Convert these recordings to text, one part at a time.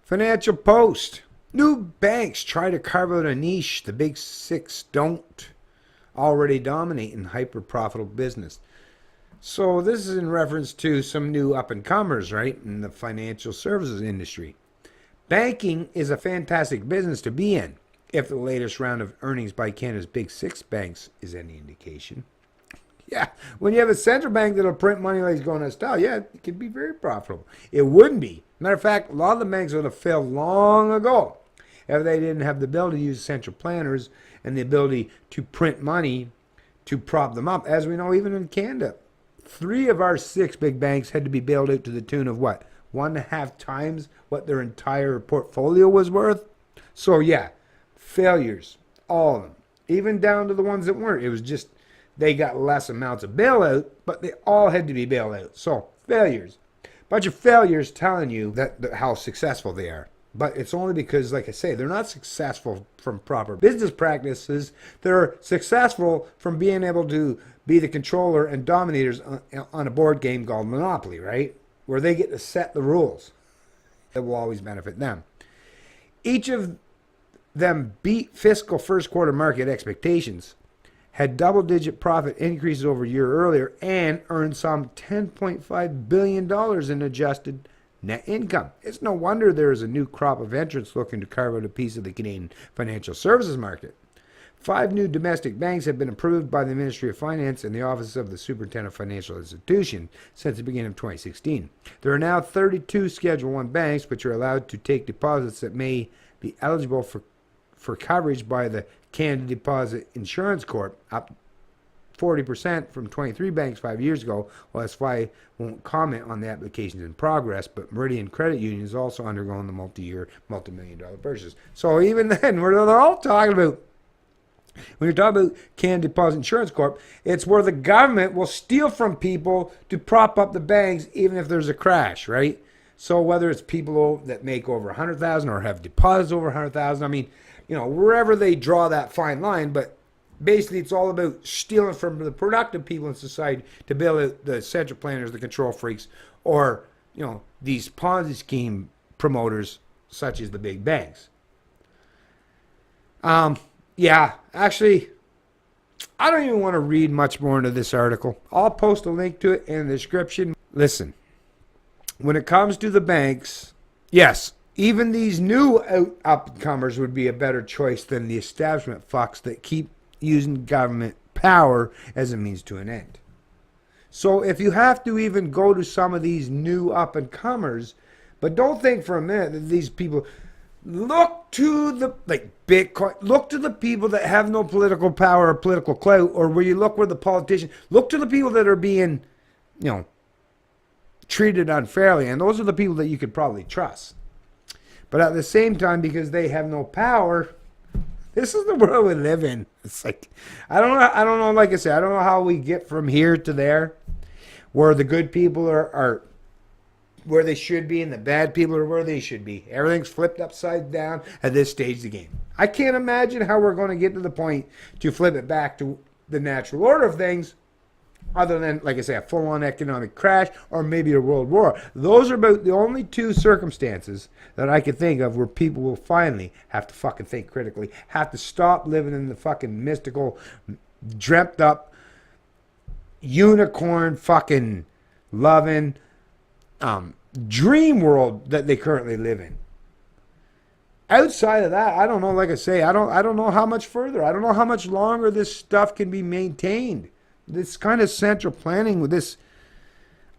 Financial Post. New banks try to carve out a niche the big six don't already dominate in hyper-profitable business. So this is in reference to some new up-and-comers, right, in the financial services industry. Banking is a fantastic business to be in, if the latest round of earnings by Canada's big six banks is any indication. Yeah, when you have a central bank that'll print money like it's going out of style, yeah, it could be very profitable. It wouldn't be. Matter of fact, a lot of the banks would have failed long ago if they didn't have the ability to use central planners and the ability to print money to prop them up. As we know, even in Canada, 3 of our 6 big banks had to be bailed out to the tune of what? 1.5 times what their entire portfolio was worth? So yeah, failures, all of them. Even down to the ones that weren't. It was just they got less amounts of bailout, but they all had to be bailed out. So, failures. Bunch of failures telling you that how successful they are. But it's only because, like I say, they're not successful from proper business practices. They're successful from being able to be the controller and dominators on a board game called Monopoly, right? Where they get to set the rules. That will always benefit them. Each of them beat fiscal first quarter market expectations, had double-digit profit increases over a year earlier, and earned some $10.5 billion in adjusted net income. It's no wonder there is a new crop of entrants looking to carve out a piece of the Canadian financial services market. 5 new domestic banks have been approved by the Ministry of Finance and the Office of the Superintendent of Financial Institutions since the beginning of 2016. There are now 32 Schedule I banks which are allowed to take deposits that may be eligible for coverage by the Canada Deposit Insurance Corp, up 40% from 23 banks 5 years ago. Well, SFI won't comment on the applications in progress, but Meridian Credit Union is also undergoing the multi-year, multi-million-dollar purchase. So even then, they're all talking about, when you're talking about Canada Deposit Insurance Corp, it's where the government will steal from people to prop up the banks even if there's a crash, right? So whether it's people that make over $100,000 or have deposits over $100,000, I mean, wherever they draw that fine line, but basically it's all about stealing from the productive people in society to bail out the central planners, the control freaks, or, these Ponzi scheme promoters such as the big banks. Yeah, actually, I don't even want to read much more into this article. I'll post a link to it in the description. Listen, when it comes to the banks, yes, even these new up-and-comers would be a better choice than the establishment fucks that keep using government power as a means to an end. So if you have to even go to some of these new up-and-comers, but don't think for a minute that these people, look to the, like Bitcoin, look to the people that have no political power or political clout, or where you look where the politicians, look to the people that are being, treated unfairly, and those are the people that you could probably trust. But at the same time, because they have no power, this is the world we live in. It's like, I don't know, like I said, I don't know how we get from here to there, where the good people are where they should be and the bad people are where they should be. Everything's flipped upside down at this stage of the game. I can't imagine how we're going to get to the point to flip it back to the natural order of things, other than, like I say, a full-on economic crash or maybe a world war. Those are about the only 2 circumstances that I can think of where people will finally have to fucking think critically, have to stop living in the fucking mystical, dreamt up, unicorn fucking loving dream world that they currently live in. Outside of that, I don't know, like I say, I don't know how much further. I don't know how much longer this stuff can be maintained. This kind of central planning with this,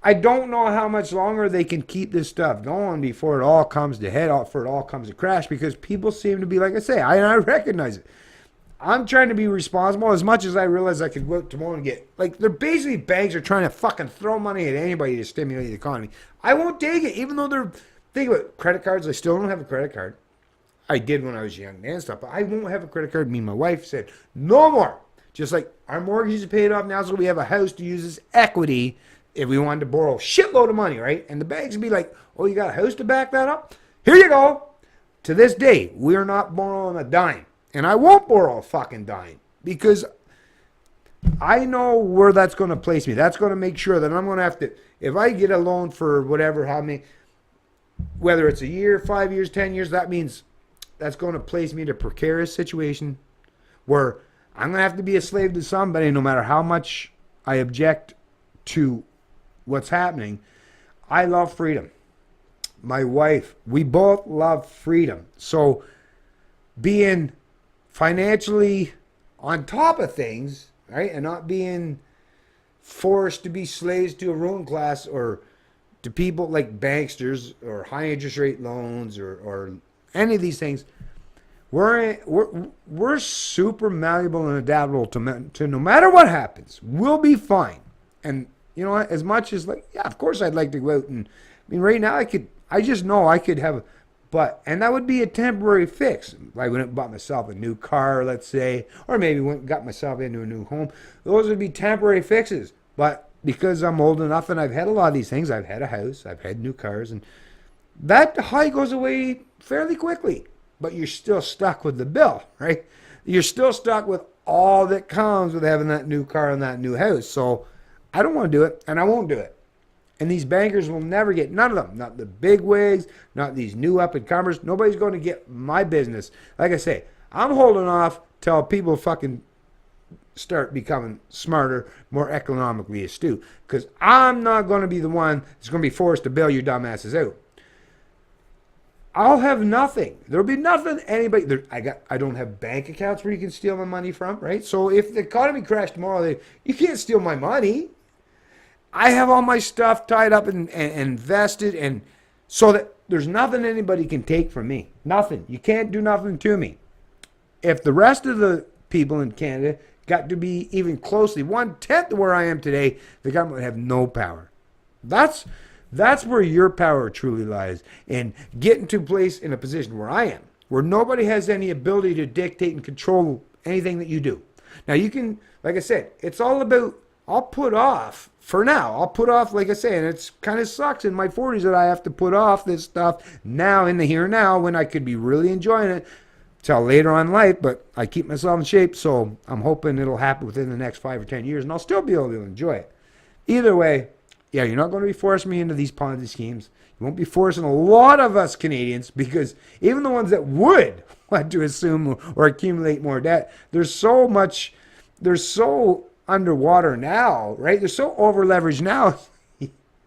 I don't know how much longer they can keep this stuff going before it all comes to head, before it all comes to crash, because people seem to be, like I say, I recognize it. I'm trying to be responsible as much as I realize I could go out tomorrow and get, like, they're basically, banks are trying to fucking throw money at anybody to stimulate the economy. I won't take it, even though they're, think about it, credit cards. I still don't have a credit card. I did when I was young and stuff, but I won't have a credit card. Me and my wife said, no more. Just like our mortgage is paid off now, so we have a house to use as equity if we wanted to borrow a shitload of money, right? And the banks would be like, oh, you got a house to back that up? Here you go. To this day, we're not borrowing a dime. And I won't borrow a fucking dime because I know where that's going to place me. That's going to make sure that I'm going to have to, if I get a loan for whatever, how many, whether it's a year, 5 years, 10 years, that means that's going to place me in a precarious situation where I'm going to have to be a slave to somebody no matter how much I object to what's happening. I love freedom. My wife, we both love freedom. So being financially on top of things, right, and not being forced to be slaves to a ruling class or to people like banksters or high interest rate loans or any of these things, we're super malleable and adaptable to no matter what happens, we'll be fine. And you know what? As much as like, yeah, of course I'd like to go out and I mean, right now I just know I could have, and that would be a temporary fix. Like when I bought myself a new car, let's say, or maybe went and got myself into a new home. Those would be temporary fixes. But because I'm old enough and I've had a lot of these things, I've had a house, I've had new cars, and that high goes away fairly quickly. But you're still stuck with the bill, right? You're still stuck with all that comes with having that new car and that new house. So I don't want to do it, and I won't do it. And these bankers will never get, none of them, not the big wigs, not these new up-and-comers. Nobody's going to get my business. Like I say, I'm holding off till people fucking start becoming smarter, more economically astute. Because I'm not going to be the one that's going to be forced to bail you dumbasses out. I'll have nothing. There'll be nothing anybody. I don't have bank accounts where you can steal my money from, right? So if the economy crashed tomorrow, you can't steal my money. I have all my stuff tied up and invested, and so that there's nothing anybody can take from me. Nothing. You can't do nothing to me. If the rest of the people in Canada got to be even closely 1/10 of where I am today, the government would have no power. That's where your power truly lies, in getting to a place in a position where I am, where nobody has any ability to dictate and control anything that you do. Now you can, like I said, it's all about, I'll put off, for now, I'll put off, like I say, and it's kind of sucks in my 40s that I have to put off this stuff now in the here and now when I could be really enjoying it till later on in life, but I keep myself in shape, so I'm hoping it'll happen within the next 5 or 10 years, and I'll still be able to enjoy it. Either way, yeah, you're not going to be forcing me into these Ponzi schemes. You won't be forcing a lot of us Canadians, because even the ones that would want to assume or accumulate more debt, they're so underwater now, right? They're so over leveraged now.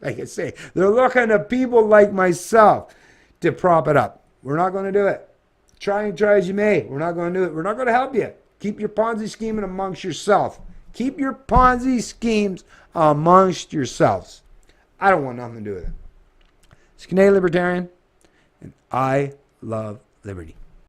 Like I say, they're looking to people like myself to prop it up. We're not going to do it. Try as you may. We're not going to do it. We're not going to help you. Keep your Ponzi scheming amongst yourself. Keep your Ponzi schemes amongst yourselves. I don't want nothing to do with it. It's Canadian Libertarian, and I love liberty.